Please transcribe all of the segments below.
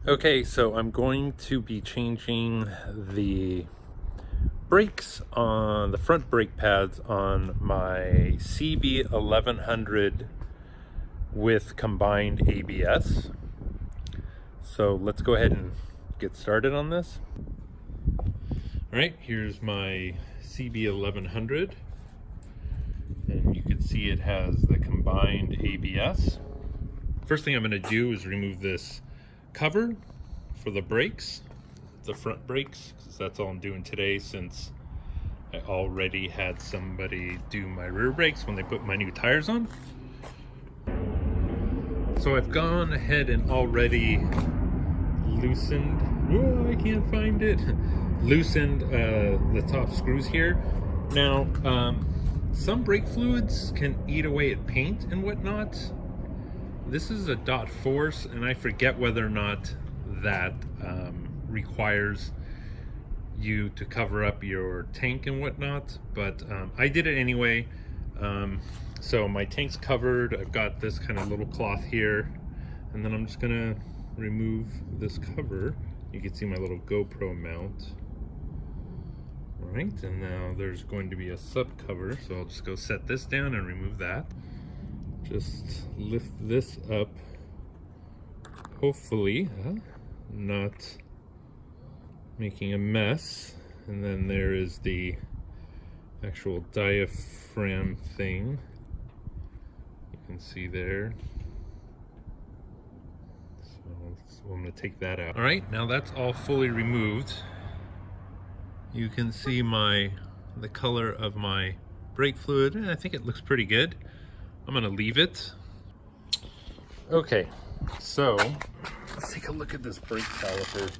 Okay, so I'm going to be changing the brakes on the front brake pads on my CB1100 with combined ABS. So let's go ahead and get started on this. All right, here's my CB1100, and you can see it has the combined ABS. First thing I'm going to do is remove this cover for the brakes, the front brakes, because that's all I'm doing today, since I already had somebody do my rear brakes when they put my new tires on. So I've gone ahead and already loosened, oh, I can't find it, loosened the top screws here. Now, some brake fluids can eat away at paint and whatnot. This is a dot force, and I forget whether or not that requires you to cover up your tank and whatnot, but I did it anyway. So my tank's covered. I've got this kind of little cloth here, and then I'm just gonna remove this cover. You can see my little GoPro mount. All right, and now there's going to be a sub cover, so I'll just go set this down and remove that. Just lift this up, hopefully not making a mess. And then there is the actual diaphragm thing, you can see there. So I'm going to take that out. All right, now that's all fully removed. You can see the color of my brake fluid, and I think it looks pretty good. I'm gonna leave it. Okay, so let's take a look at this brake caliper.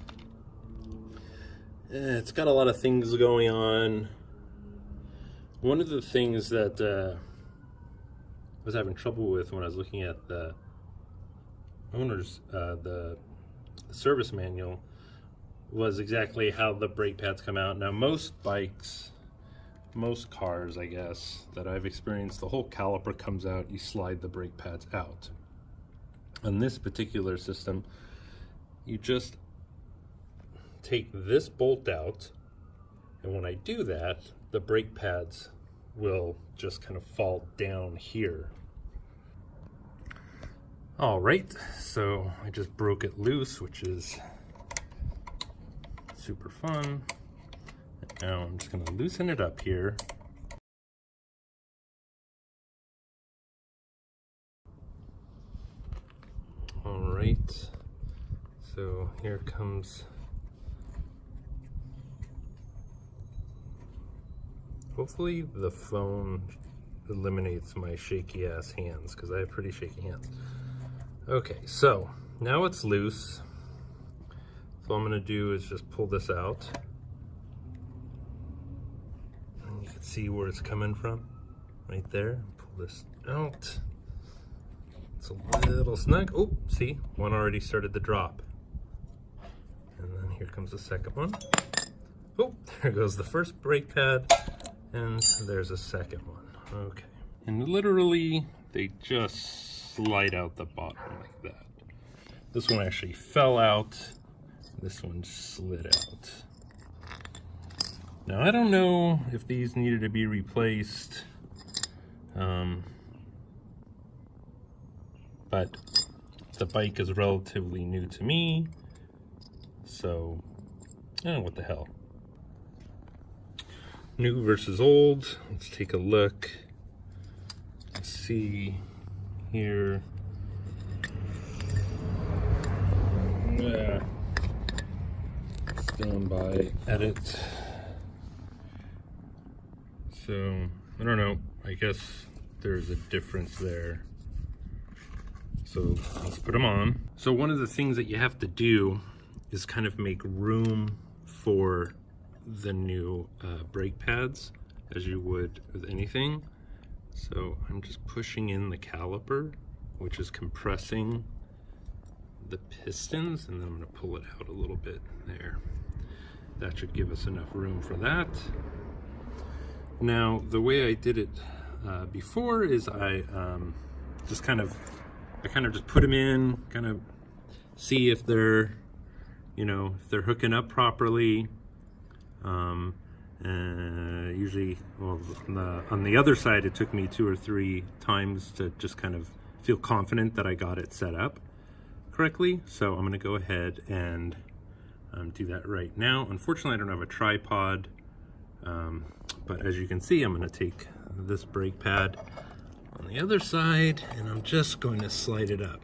It's got a lot of things going on. One of the things that I was having trouble with when I was looking at the owner's the service manual was exactly how the brake pads come out. Now, most bikes, most cars, I guess, that I've experienced, the whole caliper comes out, you slide the brake pads out. On this particular system, you just take this bolt out, and when I do that, the brake pads will just kind of fall down here. All right, so I just broke it loose, which is super fun. Now I'm just going to loosen it up here. All right, so here comes, hopefully the phone eliminates my shaky ass hands, because I have pretty shaky hands. Okay, so now it's loose. So all I'm going to do is just pull this out. You can see where it's coming from, right there. Pull this out. It's a little snug. Oh, see, one already started to drop. And then here comes the second one. Oh, there goes the first brake pad, and there's a second one. Okay. And literally, they just slide out the bottom like that. This one actually fell out. This one slid out. Now, I don't know if these needed to be replaced, but the bike is relatively new to me, so what the hell. New versus old. Let's take a look. Let's see here. Yeah. Stand by, edit. So, I don't know, I guess there's a difference there. So let's put them on. So one of the things that you have to do is kind of make room for the new brake pads, as you would with anything. So I'm just pushing in the caliper, which is compressing the pistons, and then I'm going to pull it out a little bit there. That should give us enough room for that. Now, the way I did it before is I kind of just put them in, kind of see if they're you know, if they're hooking up properly. Usually, well, on the other side, it took me 2 or 3 times to just kind of feel confident that I got it set up correctly. So I'm going to go ahead and do that right now. Unfortunately, I don't have a tripod, but as you can see, I'm going to take this brake pad on the other side, and I'm just going to slide it up.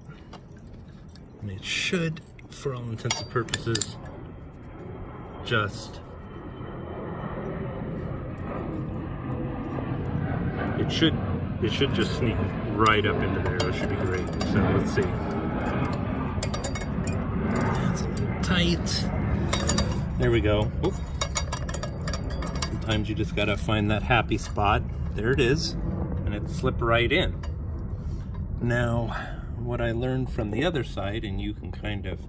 And it should, for all intents and purposes, just... It should just sneak right up into there. It should be great. So let's see. That's a little tight. There we go. Oop. Sometimes you just gotta find that happy spot. There it is. And it slipped right in. Now, what I learned from the other side, and you can kind of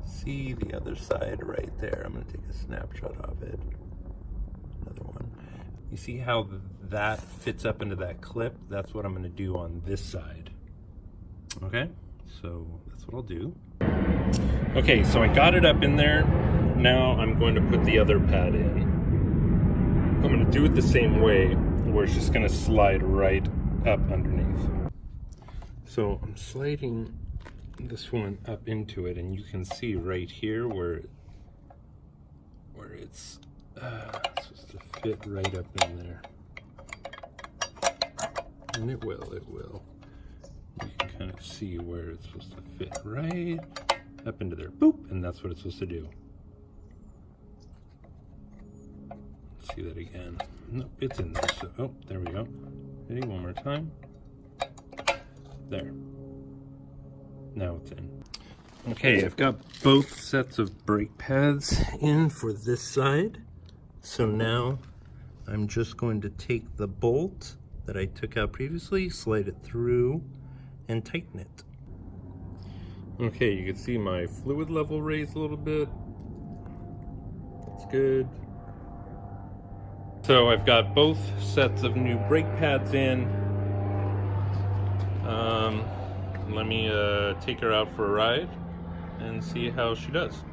see the other side right there. I'm gonna take a snapshot of it. Another one. You see how that fits up into that clip? That's what I'm going to do on this side. Okay, so that's what I'll do. Okay, so I got it up in there. Now I'm going to put the other pad in. I'm going to do it the same way, where it's just going to slide right up underneath. So I'm sliding this one up into it, and you can see right here where it's supposed to fit right up in there. And it will. You can kind of see where it's supposed to fit right up into there. Boop! And that's what it's supposed to do. Let's see that again. Nope, it's in there. So, oh, there we go. Ready? One more time. There. Now it's in. Okay, I've got both sets of brake pads in for this side. So now I'm just going to take the bolt that I took out previously, slide it through, and tighten it. Okay, you can see my fluid level raised a little bit. That's good. So I've got both sets of new brake pads in. Let me take her out for a ride and see how she does.